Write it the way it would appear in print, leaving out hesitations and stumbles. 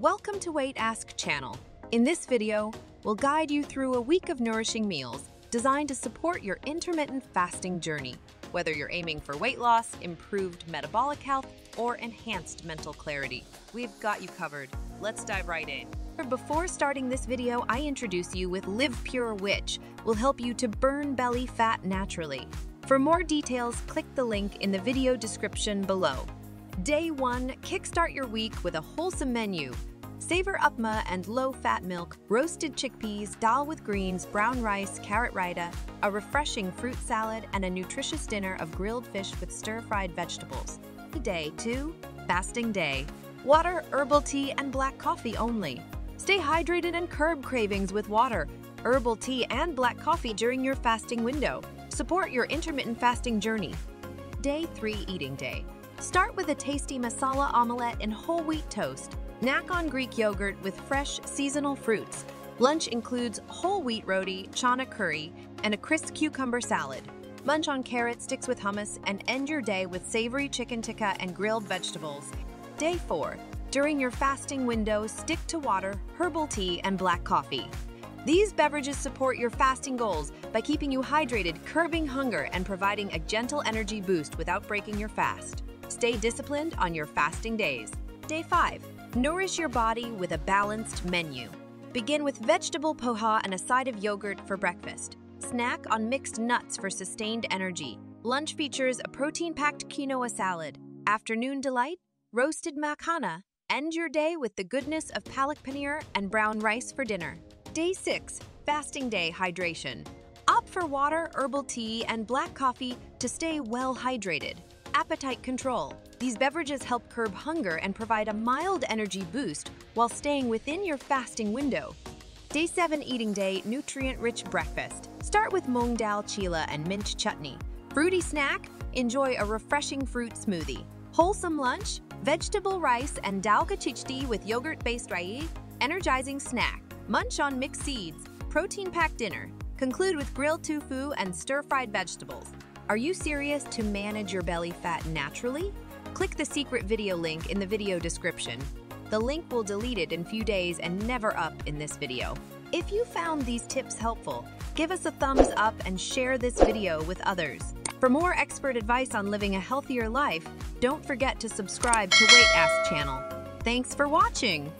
Welcome to Weight Ask channel. In this video, we'll guide you through a week of nourishing meals designed to support your intermittent fasting journey, whether you're aiming for weight loss, improved metabolic health, or enhanced mental clarity. We've got you covered. Let's dive right in. Before starting this video, I introduce you with Live Pure, which will help you to burn belly fat naturally. For more details, click the link in the video description below. Day 1, kickstart your week with a wholesome menu. Savor upma and low-fat milk, roasted chickpeas, dal with greens, brown rice, carrot raita, a refreshing fruit salad, and a nutritious dinner of grilled fish with stir-fried vegetables. Day 2, fasting day. Water, herbal tea, and black coffee only. Stay hydrated and curb cravings with water, herbal tea, and black coffee during your fasting window. Support your intermittent fasting journey. Day 3, eating day. Start with a tasty masala omelette and whole wheat toast. Snack on Greek yogurt with fresh, seasonal fruits. Lunch includes whole wheat roti, chana curry, and a crisp cucumber salad. Munch on carrot sticks with hummus and end your day with savory chicken tikka and grilled vegetables. Day 4. During your fasting window, stick to water, herbal tea, and black coffee. These beverages support your fasting goals by keeping you hydrated, curbing hunger, and providing a gentle energy boost without breaking your fast. Stay disciplined on your fasting days. Day 5. Nourish your body with a balanced menu. Begin with vegetable poha and a side of yogurt for breakfast. Snack on mixed nuts for sustained energy. Lunch features a protein-packed quinoa salad. Afternoon delight, roasted makhana. End your day with the goodness of palak paneer and brown rice for dinner. Day 6. Fasting day hydration. Opt for water, herbal tea, and black coffee to stay well hydrated. Appetite control. These beverages help curb hunger and provide a mild energy boost while staying within your fasting window. Day 7, eating day, nutrient-rich breakfast. Start with mung dal chila and mint chutney. Fruity snack, enjoy a refreshing fruit smoothie. Wholesome lunch, vegetable rice and dal kachichdi with yogurt-based rai. Energizing snack, munch on mixed seeds. Protein-packed dinner. Conclude with grilled tofu and stir-fried vegetables. Are you serious to manage your belly fat naturally? Click the secret video link in the video description. The link will delete it in few days and never up in this video. If you found these tips helpful, give us a thumbs up and share this video with others. For more expert advice on living a healthier life, don't forget to subscribe to Weight Ask channel. Thanks for watching!